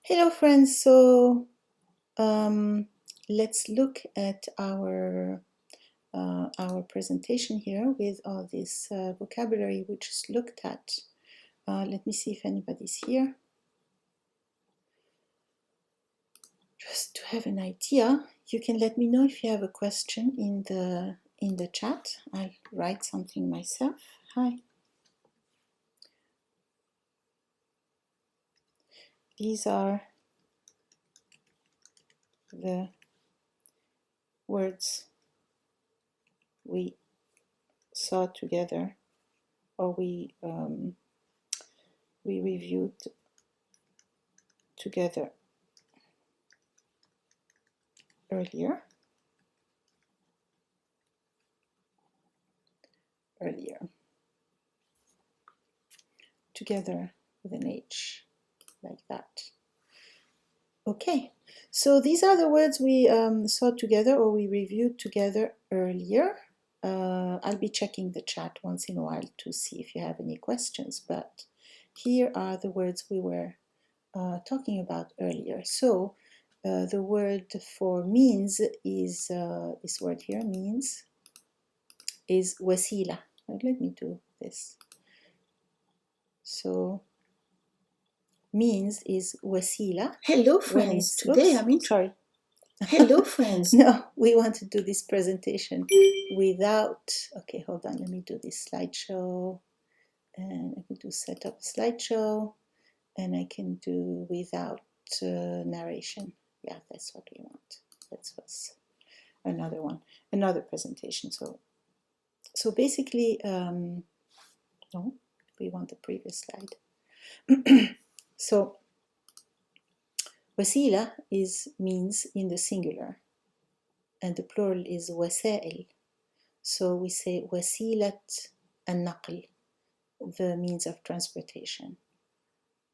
Hello friends, so let's look at our presentation here with all this vocabulary we just looked at. Let me see if anybody's here. Just to have an idea, you can let me know if you have a question in the chat. I'll write something myself. Hi. These are the words we saw together, or we reviewed together earlier. Together with an H, like that. Okay, so these are the words we saw together, or we reviewed together earlier. I'll be checking the chat once in a while to see if you have any questions, but here are the words we were talking about earlier. So the word for means is, this word here, means, is wasila. Let me do this. So means is wasila. Hello friends, today I'm in... Sorry. Hello friends. No, we want to do this presentation without, okay, hold on, let me do this slideshow, and I can do set up slideshow, and I can do without narration. Yeah, that's what we want. That was another one, another presentation. So basically, no, we want the previous slide. So wasila is means in the singular, and the plural is wasa'il. So we say wasilat al-naql, the means of transportation.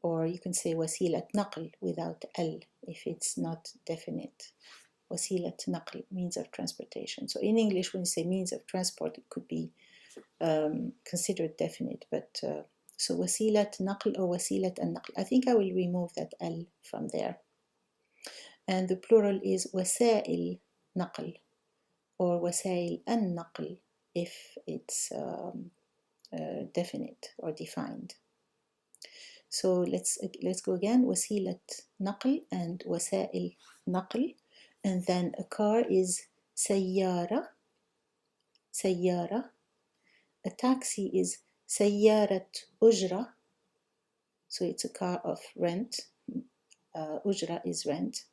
Or you can say wasilat naql without al if it's not definite. Wasilat naql, means of transportation. So in English, when you say means of transport, it could be considered definite, but so wasilat naql or wasilat al-naql. I think I will remove that al from there. And the plural is wasa'il naql, or wasail an-naql if it's definite or defined. So let's go again. Wasilat naql and wasail naql, and then a car is sayyara. A taxi is sayyarat ujra. So it's a car of rent. Ujra is rent.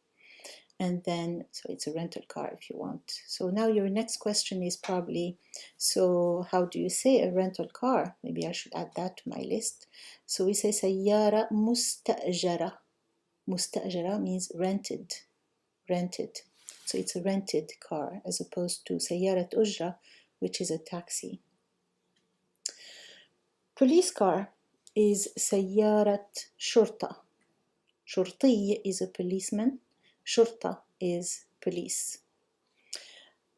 And then, so it's a rental car if you want. So now your next question is probably, so how do you say a rental car? Maybe I should add that to my list. So we say sayyara musta'jara. Musta'jara means rented. So it's a rented car as opposed to sayyarat ujra, which is a taxi. Police car is sayyarat shurta. Shurti is a policeman. Shurta is police.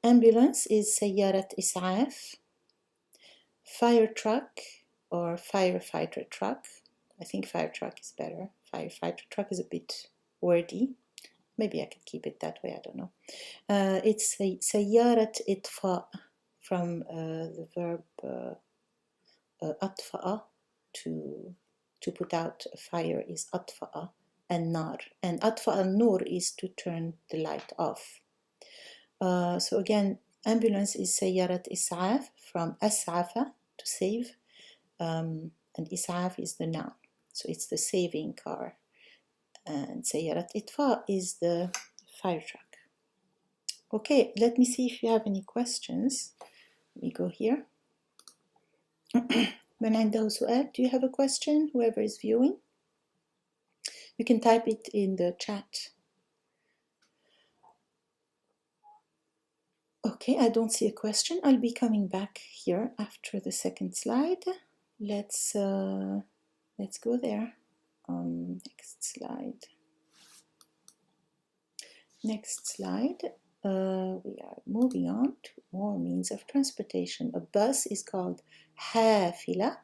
Ambulance is sayyarat is'af. Fire truck or firefighter truck. I think fire truck is better. Firefighter truck is a bit wordy. Maybe I could keep it that way, I don't know. It's sayyarat itfa, from the verb atfa'a, to put out a fire is atfa'a. An-nar, and atfa an-nur is to turn the light off. So again, ambulance is sayyarat is'af, from as'afa, to save, and is'af is the noun, so it's the saving car. And sayyarat itfa is the fire truck. Okay, let me see if you have any questions. Let me go here. من عنده سؤال? Do you have a question, whoever is viewing? You can type it in the chat. Okay, I don't see a question. I'll be coming back here after the second slide. Let's go there. Next slide. We are moving on to more means of transportation. A bus is called hafila.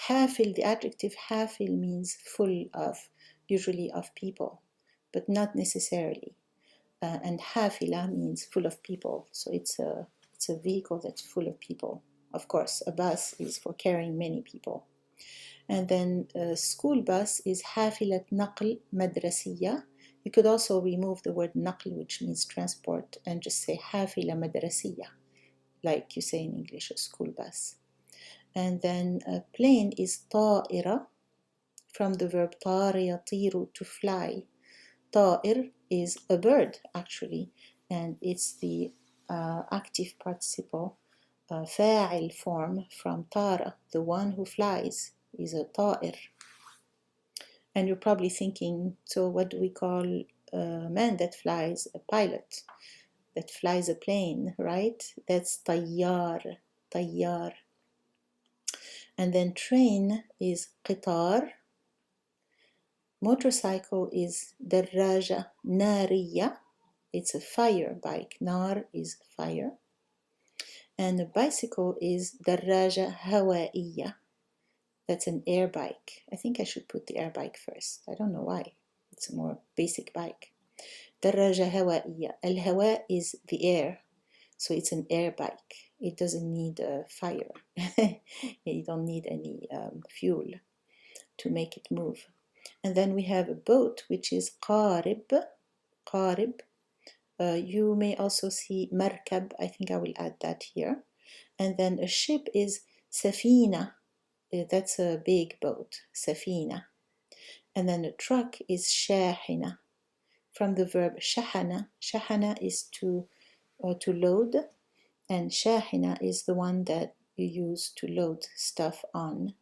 Hafil, the adjective hafil means full of, usually of people, but not necessarily. And hafila means full of people, so it's a vehicle that's full of people. Of course, a bus is for carrying many people. And then a school bus is حافلة نقل مدرسية. You could also remove the word نقل, which means transport, and just say حافلة مدرسية, like you say in English, a school bus. And then a plane is طائرة, from the verb طار يطير, to fly. طائر is a bird, actually, and it's the active participle فاعل form from طار, the one who flies is a طائر. And you're probably thinking, so what do we call a man that flies? A pilot that flies a plane, right? That's طيار, طيار. And then train is قطار. Motorcycle is دراجة نارية. It's a fire bike. نار is fire. And a bicycle is دراجة هوائية. That's an air bike. I think I should put the air bike first. I don't know why. It's a more basic bike. دراجة هوائية. الهواء is the air. So it's an air bike. It doesn't need a fire. You don't need any fuel to make it move. And then we have a boat, which is قارب. قارب. You may also see مركب. I think I will add that here. And then a ship is سفينة. That's a big boat, سفينة. And then a truck is شاحنة, from the verb شحنة. شحنة is to load, and شاحنة is the one that you use to load stuff on.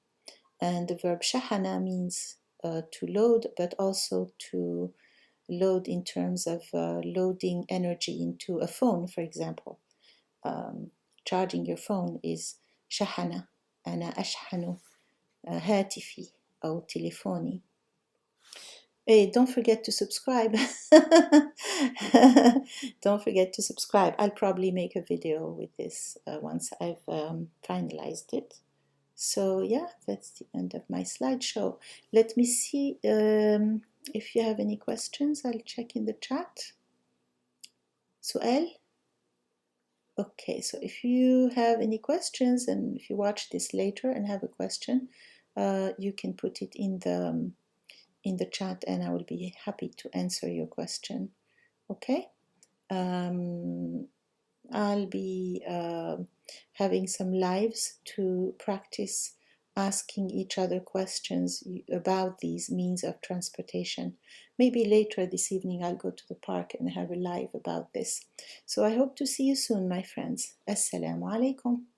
And the verb شحنة means to load, but also to load in terms of loading energy into a phone, for example. Charging your phone is شحنة. أنا أشحن هاتفي أو تليفوني. Hey, don't forget to subscribe. Don't forget to subscribe. I'll probably make a video with this once I've finalized it. So yeah, that's the end of my slideshow. Let me see if you have any questions. I'll check in the chat. سؤال? Okay, so if you have any questions, and if you watch this later and have a question, you can put it in the chat, and I will be happy to answer your question. Okay? I'll be having some lives to practice asking each other questions about these means of transportation. Maybe later this evening I'll go to the park and have a live about this. So I hope to see you soon, my friends. Assalamu alaikum.